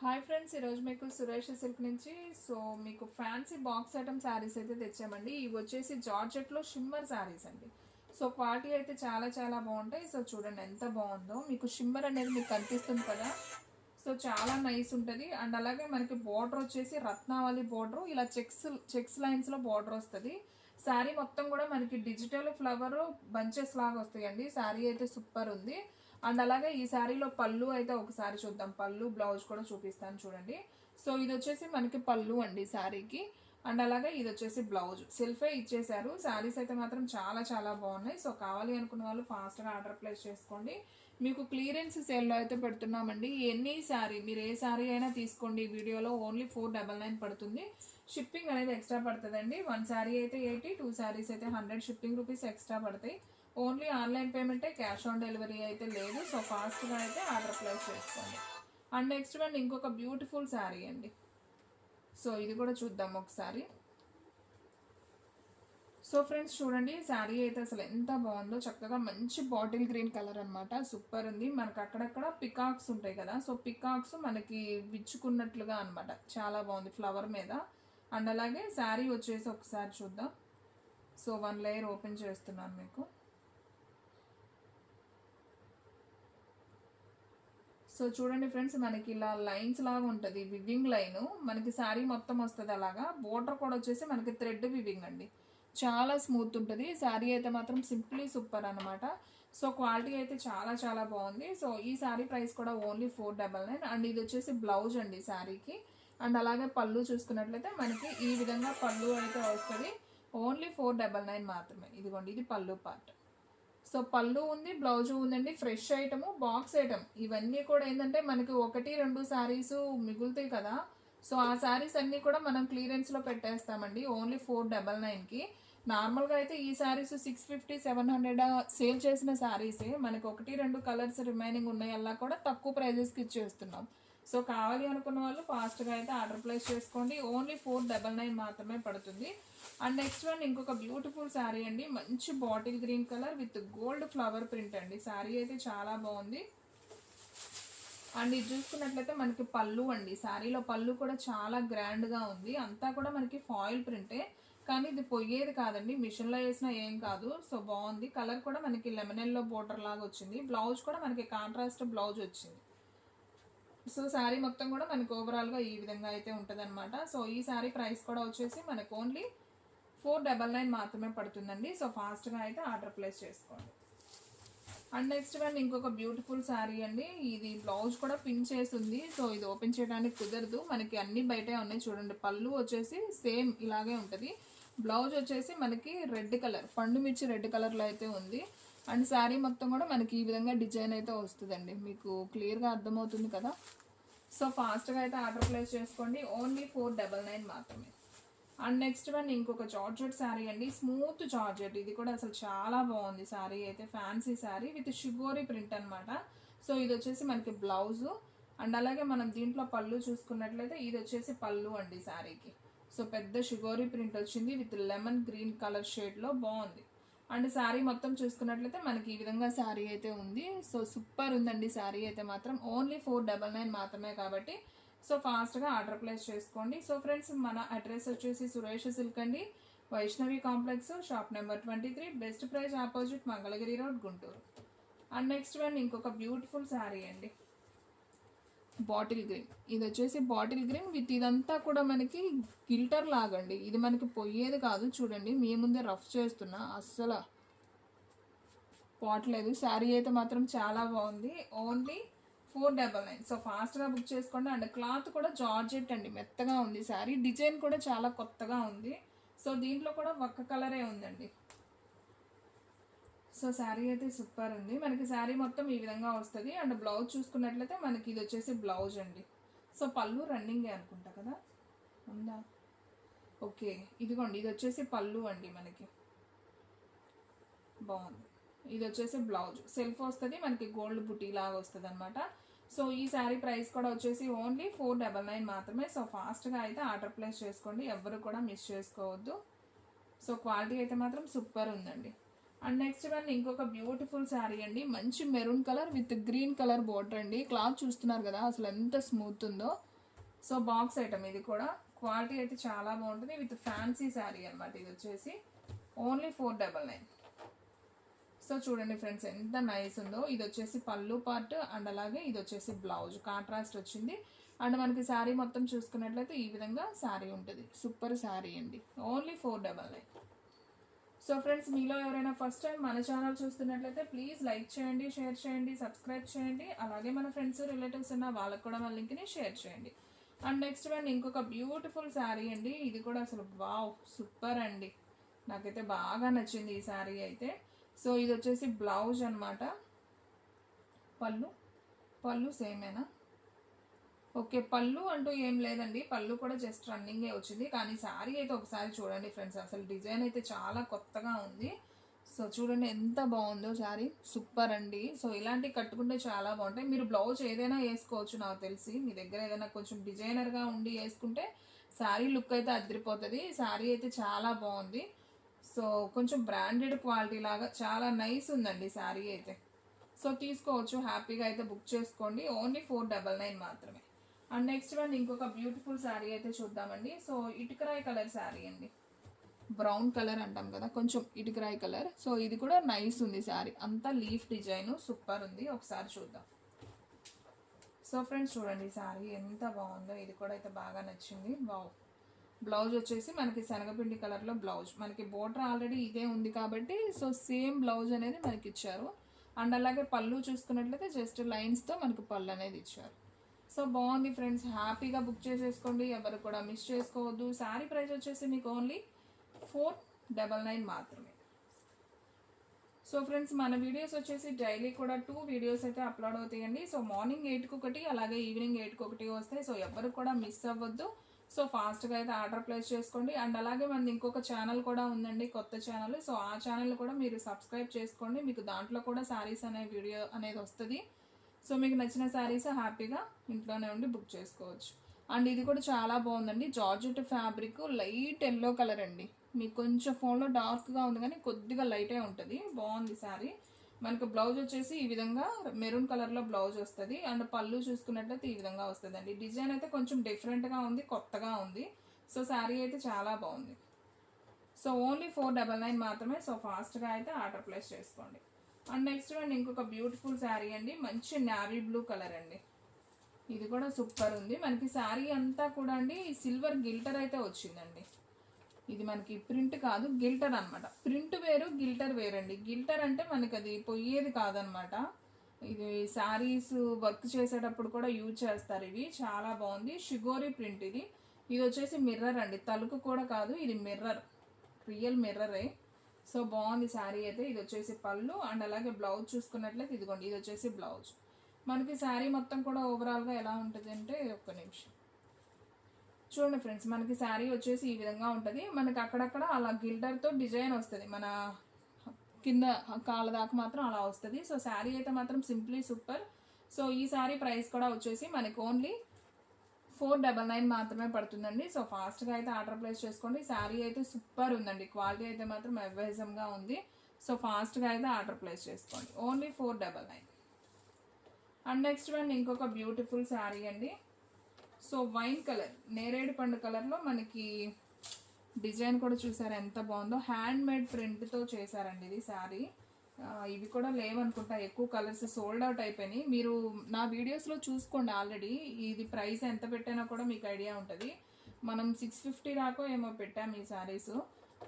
Hi friends, ఈరోజు మీకు Suresh silk నుంచి మీకు ఫ్యాన్సీ బాక్స్ ఐటమ్ శారీస్ అయితే తెచ్చామండి. ఇవి వచ్చేసి జార్జెట్లో షిమ్మర్ శారీస్ అండి. క్వాలిటీ అయితే చాలా చాలా బాగుంటాయి. చూడండి ఎంత బాగుందో. మీకు షిమ్మర్ అనేది మీకు కనిపిస్తుంది కదా. చాలా నైస్ ఉంటుంది. అండ్ అలాగే మనకి బార్డర్ వచ్చేసి రత్నావళి బార్డర్, ఇలా చెక్స్ లైన్స్లో బార్డర్ వస్తుంది. శారీ మొత్తం కూడా మనకి డిజిటల్ ఫ్లవర్ బంచెస్ లాగా వస్తాయండి. శారీ అయితే సూపర్ ఉంది. అండ్ అలాగే ఈ శారీలో పళ్ళు అయితే ఒకసారి చూద్దాం. పళ్ళు బ్లౌజ్ కూడా చూపిస్తాను చూడండి. ఇది వచ్చేసి మనకి పళ్ళు అండి శారీకి. అండ్ అలాగే ఇది వచ్చేసి బ్లౌజ్ సెల్ఫే ఇచ్చేసారు. శారీస్ అయితే మాత్రం చాలా చాలా బాగున్నాయి. కావాలి అనుకున్న వాళ్ళు ఫాస్ట్గా ఆర్డర్ ప్లేస్ చేసుకోండి. మీకు క్లియరెన్స్ సేల్లో అయితే పెడుతున్నామండి. ఎన్ని శారీ మీరు ఏ శారీ అయినా తీసుకోండి. వీడియోలో ఓన్లీ 499 పడుతుంది. షిప్పింగ్ అనేది ఎక్స్ట్రా పడుతుందండి. 1 శారీ అయితే 80, 2 శారీస్ అయితే 100 షిప్పింగ్ రూపీస్ ఎక్స్ట్రా పడతాయి. ఓన్లీ ఆన్లైన్ పేమెంటే, క్యాష్ ఆన్ డెలివరీ అయితే లేదు. ఫాస్ట్గా అయితే ఆర్డర్ ప్లేస్ చేసుకోండి. అండ్ నెక్స్ట్ వన్ ఇంకొక బ్యూటిఫుల్ శారీ అండి. ఇది కూడా చూద్దాం ఒకసారి. ఫ్రెండ్స్ చూడండి, శారీ అయితే అసలు ఎంత బాగుందో. చక్కగా మంచి బాటిల్ గ్రీన్ కలర్ అనమాట. సూపర్ ఉంది. మనకు అక్కడక్కడ పికాక్స్ ఉంటాయి కదా. పికాక్స్ మనకి విచ్చుకున్నట్లుగా అనమాట. చాలా బాగుంది ఫ్లవర్ మీద. అండ్ అలాగే శారీ వచ్చేసి ఒకసారి చూద్దాం. 1 లేయర్ ఓపెన్ చేస్తున్నాను మీకు. చూడండి ఫ్రెండ్స్, మనకి ఇలా లైన్స్ లాగా ఉంటుంది. వివింగ్ లైన్ మనకి శారీ మొత్తం వస్తుంది. అలాగా బోర్డర్ కూడా వచ్చేసి మనకి థ్రెడ్ వివింగ్ అండి. చాలా స్మూత్ ఉంటుంది. శారీ అయితే మాత్రం సింప్లీ సూపర్ అనమాట. క్వాలిటీ అయితే చాలా చాలా బాగుంది. ఈ శారీ ప్రైస్ కూడా ఓన్లీ 499. అండ్ ఇది వచ్చేసి బ్లౌజ్ అండి శారీకి. అండ్ అలాగే పళ్ళు చూసుకున్నట్లయితే మనకి ఈ విధంగా పళ్ళు అయితే వస్తుంది. ఓన్లీ 499 మాత్రమే. ఇదిగోండి, ఇది పళ్ళు పార్ట్. పళ్ళు ఉంది, బ్లౌజ్ ఉందండి. ఫ్రెష్ ఐటము, బాక్స్ ఐటమ్ ఇవన్నీ కూడా ఏంటంటే మనకి 1-2 శారీస్ మిగులుతాయి కదా. ఆ శారీస్ అన్నీ కూడా మనం క్లియరెన్స్లో పెట్టేస్తామండి. ఓన్లీ 499కి. నార్మల్గా అయితే ఈ శారీస్ 650, 700 సేల్ చేసిన శారీసే. మనకి 1-2 కలర్స్ రిమైనింగ్ ఉన్నాయల్లా కూడా తక్కువ ప్రైజెస్కి ఇచ్చేస్తున్నాం. కావాలి అనుకున్న వాళ్ళు ఫాస్ట్గా అయితే ఆర్డర్ ప్లేస్ చేసుకోండి. ఓన్లీ 499 మాత్రమే పడుతుంది. అండ్ నెక్స్ట్ వన్ ఇంకొక బ్యూటిఫుల్ శారీ అండి. మంచి bottle green colour with gold flower print అండి. శారీ అయితే చాలా బాగుంది. అండ్ ఇది చూసుకున్నట్లయితే మనకి పళ్ళు అండి. శారీలో పళ్ళు కూడా చాలా గ్రాండ్గా ఉంది. అంతా కూడా మనకి ఫాయిల్ ప్రింటే, కానీ ఇది పొయ్యేది కాదండి. మిషన్లో వేసినా ఏం కాదు. బాగుంది. కలర్ కూడా మనకి లెమన్ ఎల్లో బోర్డర్ లాగా వచ్చింది. బ్లౌజ్ కూడా మనకి కాంట్రాస్ట్ బ్లౌజ్ వచ్చింది. శారీ మొత్తం కూడా మనకి ఓవరాల్గా ఈ విధంగా అయితే ఉంటుంది అనమాట. ఈ శారీ ప్రైస్ కూడా వచ్చేసి మనకు ఓన్లీ 499 మాత్రమే పడుతుందండి. ఫాస్ట్గా అయితే ఆర్డర్ ప్లేస్ చేసుకోండి. అండ్ నెక్స్ట్ వన్ ఇంకొక బ్యూటిఫుల్ శారీ అండి. ఇది బ్లౌజ్ కూడా పిన్ చేసి ఉంది. ఇది ఓపెన్ చేయడానికి కుదరదు. మనకి అన్ని బయటే ఉన్నాయి చూడండి. పళ్ళు వచ్చేసి సేమ్ ఇలాగే ఉంటుంది. బ్లౌజ్ వచ్చేసి మనకి రెడ్ కలర్, పండు మిర్చి రెడ్ కలర్లో అయితే ఉంది. అండ్ శారీ మొత్తం కూడా మనకి ఈ విధంగా డిజైన్ అయితే వస్తుందండి. మీకు క్లియర్గా అర్థమవుతుంది కదా. ఫాస్ట్గా అయితే ఆర్డర్ ప్లేస్ చేసుకోండి. ఓన్లీ 499 మాత్రమే. అండ్ నెక్స్ట్ వన్ ఇంకొక జార్జెట్ శారీ అండి. Smooth georgette. ఇది కూడా అసలు చాలా బాగుంది. శారీ అయితే ఫ్యాన్సీ శారీ విత్ షిగోరీ ప్రింట్ అనమాట. ఇది వచ్చేసి మనకి బ్లౌజు. అండ్ అలాగే మనం దీంట్లో పళ్ళు చూసుకున్నట్లయితే ఇది వచ్చేసి పళ్ళు అండి శారీకి. పెద్ద షిగోరీ ప్రింట్ వచ్చింది విత్ లెమన్ గ్రీన్ కలర్ షేడ్లో బాగుంది. అండ్ శారీ మొత్తం చూసుకున్నట్లయితే మనకి ఈ విధంగా శారీ అయితే ఉంది. సూపర్ ఉందండి శారీ అయితే మాత్రం. ఓన్లీ 499 మాత్రమే కాబట్టి ఫాస్ట్గా ఆర్డర్ ప్లేస్ చేసుకోండి. ఫ్రెండ్స్, మన అడ్రస్ వచ్చేసి సురేష్ సిల్క్ అండి, Vaishnavi complex, shop number 23, best praise opposite, Mangalagiri road, Guntur. And next one ఇంకొక బ్యూటిఫుల్ శారీ అండి. Bottle green. ఇది వచ్చేసి బాటిల్ గ్రీన్ విత్ ఇదంతా కూడా మనకి గిల్టర్ లాగండి. ఇది మనకి పొయ్యేది కాదు. చూడండి, మీ ముందే రఫ్ చేస్తున్నా, అస్సలు పోవట్లేదు. శారీ అయితే మాత్రం చాలా బాగుంది. ఓన్లీ 499. ఫాస్ట్గా బుక్ చేసుకోండి. అండ్ క్లాత్ కూడా జార్జెట్ అండి, మెత్తగా ఉంది. శారీ డిజైన్ కూడా చాలా కొత్తగా ఉంది. దీంట్లో కూడా ఒక్క కలరే ఉందండి. శారీ అయితే సూపర్ ఉంది. మనకి శారీ మొత్తం ఈ విధంగా వస్తుంది. అండ్ బ్లౌజ్ చూసుకున్నట్లయితే మనకి ఇది వచ్చేసి బ్లౌజ్ అండి. పళ్ళు రన్నింగే అనుకుంటా కదా, ఉందా? ఓకే, ఇదిగోండి, ఇది వచ్చేసి పళ్ళు అండి. మనకి బాగుంది. ఇది వచ్చేసి బ్లౌజ్ సెల్ఫ్ వస్తుంది. మనకి గోల్డ్ బుటీ లాగా వస్తుంది అనమాట. ఈ శారీ ప్రైస్ కూడా వచ్చేసి ఓన్లీ 499 మాత్రమే. ఫాస్ట్గా అయితే ఆర్డర్ ప్లేస్ చేసుకోండి. ఎవరు కూడా మిస్ చేసుకోవద్దు. క్వాలిటీ అయితే మాత్రం సూపర్ ఉందండి. అండ్ నెక్స్ట్ వన్ ఇంకొక బ్యూటిఫుల్ శారీ అండి. మంచి maroon colour with green colour border అండి. క్లాత్ చూస్తున్నారు కదా అసలు ఎంత స్మూత్ ఉందో. సో బాక్స్ ఐటమ్ ఇది కూడా, క్వాలిటీ అయితే చాలా బాగుంటుంది. విత్ ఫ్యాన్సీ శారీ అనమాట. ఇది వచ్చేసి ఓన్లీ 499. సో చూడండి ఫ్రెండ్స్ ఎంత నైస్ ఉందో. ఇది వచ్చేసి పళ్ళు పార్ట్ అండ్ అలాగే ఇది వచ్చేసి బ్లౌజ్ కాంట్రాస్ట్ వచ్చింది. అండ్ మనకి శారీ మొత్తం చూసుకున్నట్లయితే ఈ విధంగా శారీ ఉంటుంది. సూపర్ శారీ అండి. ఓన్లీ 499. సో ఫ్రెండ్స్ మీలో ఎవరైనా ఫస్ట్ టైం మన ఛానల్ చూస్తున్నట్లయితే ప్లీజ్ లైక్ చేయండి, షేర్ చేయండి, సబ్స్క్రైబ్ చేయండి. అలాగే మన ఫ్రెండ్స్ రిలేటివ్స్ ఉన్న వాళ్ళకి కూడా మన లింక్ని షేర్ చేయండి. అండ్ నెక్స్ట్ వన్ ఇంకొక బ్యూటిఫుల్ శారీ అండి. ఇది కూడా అసలు వావ్ సూపర్ అండి. నాకైతే బాగా నచ్చింది ఈ శారీ అయితే. సో ఇది వచ్చేసి బ్లౌజ్ అనమాట. పళ్ళు సేమేనా? ఓకే, పళ్ళు అంటూ ఏం లేదండి. పళ్ళు కూడా జస్ట్ రన్నింగే వచ్చింది. కానీ శారీ అయితే ఒకసారి చూడండి ఫ్రెండ్స్. అసలు డిజైన్ అయితే చాలా కొత్తగా ఉంది. సో చూడండి ఎంత బాగుందో శారీ. సూపర్ అండి. సో ఇలాంటివి కట్టుకుంటే చాలా బాగుంటాయి. మీరు బ్లౌజ్ ఏదైనా వేసుకోవచ్చు నాకు తెలిసి. మీ దగ్గర ఏదైనా కొంచెం డిజైనర్గా ఉండి వేసుకుంటే శారీ లుక్ అయితే అదిరిపోతుంది. శారీ అయితే చాలా బాగుంది. సో కొంచెం బ్రాండెడ్ క్వాలిటీ లాగా చాలా నైస్ ఉందండి శారీ అయితే. సో తీసుకోవచ్చు, హ్యాపీగా అయితే బుక్ చేసుకోండి. ఓన్లీ 499 మాత్రమే. అండ్ నెక్స్ట్ వన్ ఇంకొక బ్యూటిఫుల్ శారీ అయితే చూద్దామండి. సో ఇటుకరాయి కలర్ శారీ అండి. బ్రౌన్ కలర్ అంటాం కదా, కొంచెం ఇటుకరాయి కలర్. సో ఇది కూడా నైస్ ఉంది శారీ. అంతా లీఫ్ డిజైన్ సూపర్ ఉంది. ఒకసారి చూద్దాం. సో ఫ్రెండ్స్ చూడండి శారీ ఎంత బాగుందో. ఇది కూడా అయితే బాగా నచ్చింది. వావ్. బ్లౌజ్ వచ్చేసి మనకి శనగపిండి కలర్లో బ్లౌజ్. మనకి బోర్డర్ ఆల్రెడీ ఇదే ఉంది కాబట్టి సో సేమ్ బ్లౌజ్ అనేది మనకి ఇచ్చారు. అండ్ అలాగే పళ్ళు చూసుకున్నట్లయితే జస్ట్ లైన్స్తో మనకి పళ్ళు అనేది ఇచ్చారు. సో బాగుంది ఫ్రెండ్స్. హ్యాపీగా బుక్ చేసేసుకోండి. ఎవరు కూడా మిస్ చేసుకోవద్దు. శారీ ప్రైస్ వచ్చేసి మీకు ఓన్లీ 499 మాత్రమే. సో ఫ్రెండ్స్ మన వీడియోస్ వచ్చేసి డైలీ కూడా 2 వీడియోస్ అయితే అప్లోడ్ అవుతాయండి. సో మార్నింగ్ 8కి ఒకటి, అలాగే ఈవినింగ్ 8కి ఒకటి వస్తాయి. సో ఎవరు కూడా మిస్ అవ్వద్దు. సో ఫాస్ట్గా అయితే ఆర్డర్ ప్లేస్ చేసుకోండి. అండ్ అలాగే మనది ఇంకొక ఛానల్ కూడా ఉందండి, కొత్త ఛానల్. సో ఆ ఛానల్ కూడా మీరు సబ్స్క్రైబ్ చేసుకోండి. మీకు దాంట్లో కూడా శారీస్ అనే వీడియో అనేది వస్తుంది. సో మీకు నచ్చిన శారీస్ హ్యాపీగా ఇంట్లోనే ఉండి బుక్ చేసుకోవచ్చు. అండ్ ఇది కూడా చాలా బాగుందండి. Georgette fabric, light yellow colour అండి. మీకు కొంచెం ఫోన్లో డార్క్గా ఉంది కానీ కొద్దిగా లైటే ఉంటుంది. బాగుంది శారీ. మనకు బ్లౌజ్ వచ్చేసి ఈ విధంగా మెరూన్ కలర్లో బ్లౌజ్ వస్తుంది. అండ్ పళ్ళు చూసుకున్నట్లయితే ఈ విధంగా వస్తుందండి. డిజైన్ అయితే కొంచెం డిఫరెంట్గా ఉంది, కొత్తగా ఉంది. సో శారీ అయితే చాలా బాగుంది. సో ఓన్లీ 499 మాత్రమే. సో ఫాస్ట్గా అయితే ఆర్డర్ ప్లేస్ చేసుకోండి. అండ్ నెక్స్ట్ వన్ ఇంకొక బ్యూటిఫుల్ శారీ అండి. మంచి నావీ బ్లూ కలర్ అండి. ఇది కూడా సూపర్ ఉంది. మనకి శారీ అంతా కూడా అండి సిల్వర్ గిల్టర్ అయితే వచ్చిందండి. ఇది మనకి ప్రింట్ కాదు, గిల్టర్ అనమాట. ప్రింట్ వేరు, గిల్టర్ వేరండి. గిల్టర్ అంటే మనకి అది పొయ్యేది కాదనమాట. ఇది శారీస్ వర్క్ చేసేటప్పుడు కూడా యూజ్ చేస్తారు. ఇవి చాలా బాగుంది. షిగోరి ప్రింట్ ఇది. ఇది వచ్చేసి మిర్రర్ అండి, తలుకు కూడా కాదు, ఇది మిర్రర్, రియల్ మిర్రరే. సో బాగుంది శారీ అయితే. ఇది వచ్చేసి పళ్ళు అండ్ అలాగే బ్లౌజ్ చూసుకున్నట్లయితే ఇదిగోండి, ఇది వచ్చేసి బ్లౌజ్. మనకి శారీ మొత్తం కూడా ఓవరాల్గా ఎలా ఉంటుంది అంటే, ఒక్క నిమిషం చూడండి ఫ్రెండ్స్. మనకి శారీ వచ్చేసి ఈ విధంగా ఉంటుంది. మనకి అక్కడక్కడ అలా గిల్డర్తో డిజైన్ వస్తుంది. మన కింద కాళ్ళ దాకా మాత్రం అలా వస్తుంది. సో శారీ అయితే మాత్రం సింప్లీ సూపర్. సో ఈ శారీ ప్రైస్ కూడా వచ్చేసి మనకి ఓన్లీ 499 మాత్రమే పడుతుందండి. సో ఫాస్ట్గా అయితే ఆర్డర్ ప్లేస్ చేసుకోండి. శారీ అయితే సూపర్ ఉందండి. క్వాలిటీ అయితే మాత్రం అవేజంగా ఉంది. సో ఫాస్ట్గా అయితే ఆర్డర్ ప్లేస్ చేసుకోండి. ఓన్లీ 499. అండ్ నెక్స్ట్ వన్ ఇంకొక బ్యూటిఫుల్ శారీ అండి. సో వైన్ కలర్, నేరేడు పండు కలర్లో మనకి డిజైన్ కూడా చూసారు ఎంత బాగుందో. హ్యాండ్ మేడ్ ప్రింట్తో చేశారండి ఇది శారీ. ఇవి కూడా లేవనుకుంటా, ఎక్కువ కలర్స్ సోల్డ్ అవుట్ అయిపోయినాయి. మీరు నా వీడియోస్లో చూసుకోండి. ఆల్రెడీ ఇది ప్రైస్ ఎంత పెట్టానో కూడా మీకు ఐడియా ఉంటుంది. మనం 650 దాకా ఏమో పెట్టాము ఈ శారీస్.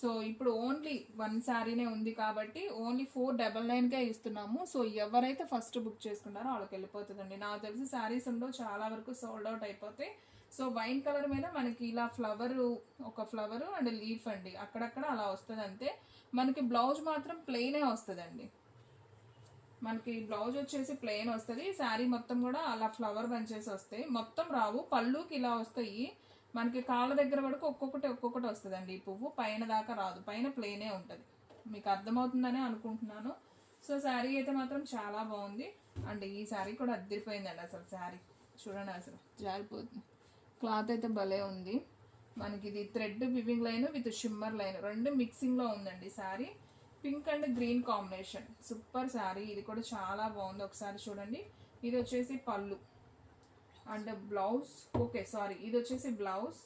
సో ఇప్పుడు ఓన్లీ 1 శారీనే ఉంది కాబట్టి ఓన్లీ 499కే ఇస్తున్నాము. సో ఎవరైతే ఫస్ట్ బుక్ చేసుకుంటారో వాళ్ళకి వెళ్ళిపోతుందండి. నాకు తెలిసి శారీస్ ఉండవు, చాలా వరకు సోల్డ్ అవుట్ అయిపోతాయి. సో వైన్ కలర్ మీద మనకి ఇలా ఒక ఫ్లవరు అండ్ లీఫ్ అండి, అక్కడక్కడ అలా వస్తుంది అంతే. మనకి బ్లౌజ్ మాత్రం ప్లెయినే వస్తుందండి. మనకి బ్లౌజ్ వచ్చేసి ప్లెయిన్ వస్తుంది. శారీ మొత్తం కూడా అలా ఫ్లవర్ బంచెస్ వస్తాయి. మొత్తం రావు, పళ్ళుకి ఇలా వస్తాయి. మనకి కాళ్ళ దగ్గర వరకు ఒక్కొక్కటి వస్తుందండి. ఈ పువ్వు పైన దాకా రాదు, పైన ప్లెయినే ఉంటుంది. మీకు అర్థమవుతుందని అనుకుంటున్నాను. సో శారీ అయితే మాత్రం చాలా బాగుంది. అండ్ ఈ శారీ కూడా అద్దరిపోయిందండి. అసలు శారీ చూడండి, అసలు జారిపోతుంది. క్లాత్ అయితే భలే ఉంది. మనకి ఇది thread weaving line with shimmer line రెండు మిక్సింగ్లో ఉందండి sari. Pink and green combination, super sari. ఇది కూడా చాలా బాగుంది. ఒకసారి చూడండి. ఇది వచ్చేసి పళ్ళు. అండ్ బ్లౌజ్, ఓకే సారీ, ఇది వచ్చేసి బ్లౌజ్.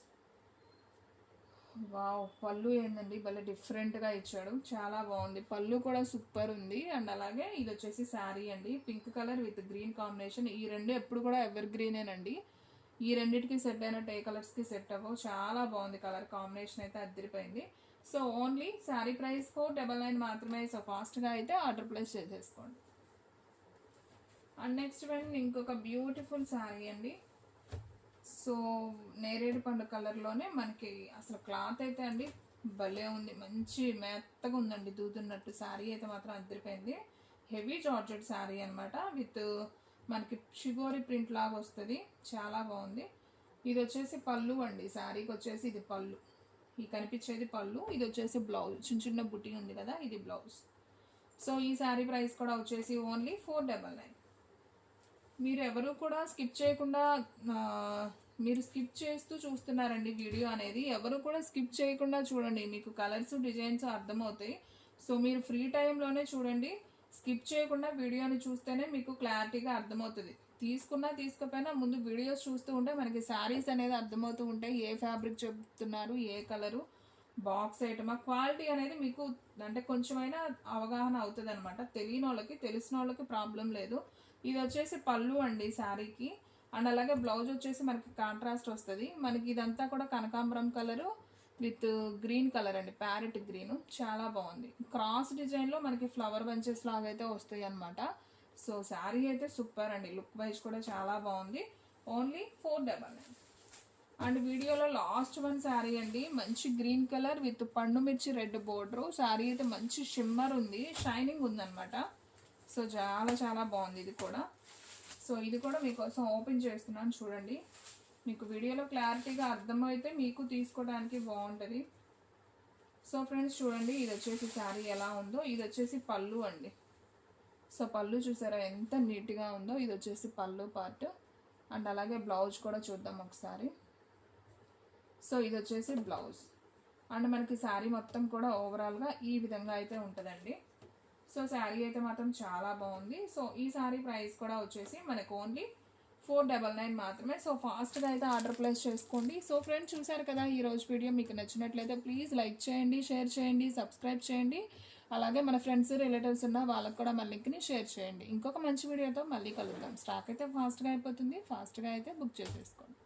వావ్, పళ్ళు ఏందండి భలే డిఫరెంట్గా ఇచ్చాడు, చాలా బాగుంది. పళ్ళు కూడా సూపర్ ఉంది. అండ్ అలాగే ఇది వచ్చేసి శారీ అండి, pink colour with green combination. ఈ రెండు ఎప్పుడు కూడా ఎవర్ గ్రీనేనండి. ఈ రెండింటికి సెట్ అయినట్టు ఏ కలర్స్కి సెట్ అవ్వవు. చాలా బాగుంది కలర్ కాంబినేషన్ అయితే, అదిరిపోయింది. సో ఓన్లీ శారీ ప్రైస్ 499 మాత్రమే. సో ఫాస్ట్గా అయితే ఆర్డర్ ప్లేస్ చేసేసుకోండి. అండ్ నెక్స్ట్ వన్ ఇంకొక బ్యూటిఫుల్ శారీ అండి. సో నేరేడు పండు కలర్లోనే మనకి అసలు క్లాత్ అయితే అండి భలే ఉంది, మంచి మెత్తగా ఉందండి, దూదున్నట్టు. శారీ అయితే మాత్రం అదిరిపోయింది. హెవీ జార్జెట్ శారీ అనమాట, విత్ మనకి షిగోరి ప్రింట్ లాగా వస్తుంది, చాలా బాగుంది. ఇది వచ్చేసి పళ్ళు అండి, శారీకి వచ్చేసి ఇది పళ్ళు, ఈ కనిపించేది పళ్ళు. ఇది వచ్చేసి బ్లౌజ్, చిన్న చిన్న బుట్టి ఉంది కదా, ఇది బ్లౌజ్. సో ఈ శారీ ప్రైస్ కూడా వచ్చేసి ఓన్లీ 499. మీరు ఎవరు కూడా స్కిప్ చేయకుండా, మీరు స్కిప్ చేస్తూ చూస్తున్నారండి వీడియో అనేది. ఎవరు కూడా స్కిప్ చేయకుండా చూడండి, మీకు కలర్స్ డిజైన్స్ అర్థమవుతాయి. సో మీరు ఫ్రీ టైంలోనే చూడండి, స్కిప్ చేయకుండా వీడియోని చూస్తేనే మీకు క్లారిటీగా అర్థమవుతుంది. తీసుకున్నా తీసుకోపోయినా ముందు వీడియోస్ చూస్తూ ఉంటే మనకి శారీస్ అనేది అర్థమవుతూ ఉంటాయి. ఏ ఫ్యాబ్రిక్ చెప్తున్నారు, ఏ కలరు, బాక్స్ ఐటమ్, క్వాలిటీ అనేది మీకు అంటే కొంచెమైనా అవగాహన అవుతుంది అనమాట. తెలియని వాళ్ళకి, తెలిసిన వాళ్ళకి ప్రాబ్లం లేదు. ఇది వచ్చేసి పళ్ళు అండి శారీకి. అండ్ అలాగే బ్లౌజ్ వచ్చేసి మనకి కాంట్రాస్ట్ వస్తుంది. మనకి ఇదంతా కూడా కనకాంబరం కలరు విత్ గ్రీన్ కలర్ అండి, ప్యారెట్ గ్రీన్, చాలా బాగుంది. క్రాస్ డిజైన్లో మనకి ఫ్లవర్ బంచెస్ లాగా అయితే వస్తాయి అనమాట. సో శారీ అయితే సూపర్ అండి, లుక్ వైజ్ కూడా చాలా బాగుంది. ఓన్లీ 499. అండ్ వీడియోలో లాస్ట్ వన్ శారీ అండి, మంచి గ్రీన్ కలర్ విత్ పండు మిర్చి రెడ్ బోర్డర్. శారీ అయితే మంచి షిమ్మర్ ఉంది, షైనింగ్ ఉందన్నమాట. సో చాలా చాలా బాగుంది ఇది కూడా. సో ఇది కూడా మీకోసం ఓపెన్ చేస్తున్నాను చూడండి, మీకు వీడియోలో క్లారిటీగా అర్థమైతే మీకు తీసుకోవడానికి బాగుంటుంది. సో ఫ్రెండ్స్ చూడండి, ఇది వచ్చేసి శారీ ఎలా ఉందో. ఇది వచ్చేసి పళ్ళు అండి. సో పళ్ళు చూసారా ఎంత నీట్గా ఉందో. ఇది వచ్చేసి పళ్ళు పార్ట్. అండ్ అలాగే బ్లౌజ్ కూడా చూద్దాం ఒకసారి. సో ఇది వచ్చేసి బ్లౌజ్. అండ్ మనకి శారీ మొత్తం కూడా ఓవరాల్గా ఈ విధంగా అయితే ఉంటుందండి. సో శారీ అయితే మాత్రం చాలా బాగుంది. సో ఈ శారీ ప్రైస్ కూడా వచ్చేసి మనకు ఓన్లీ 499 మాత్రమే. సో ఫాస్ట్గా అయితే ఆర్డర్ ప్లేస్ చేసుకోండి. సో ఫ్రెండ్స్ చూసారు కదా ఈ రోజు వీడియో, మీకు నచ్చినట్లయితే ప్లీజ్ లైక్ చేయండి, షేర్ చేయండి, సబ్స్క్రైబ్ చేయండి. అలాగే మన ఫ్రెండ్స్ రిలేటివ్స్ ఉన్న వాళ్ళకి కూడా మన లింక్ని షేర్ చేయండి. ఇంకొక మంచి వీడియోతో మళ్ళీ కలుద్దాం. స్టాక్ అయితే ఫాస్ట్గా అయిపోతుంది, ఫాస్ట్గా అయితే బుక్ చేసేసుకోండి.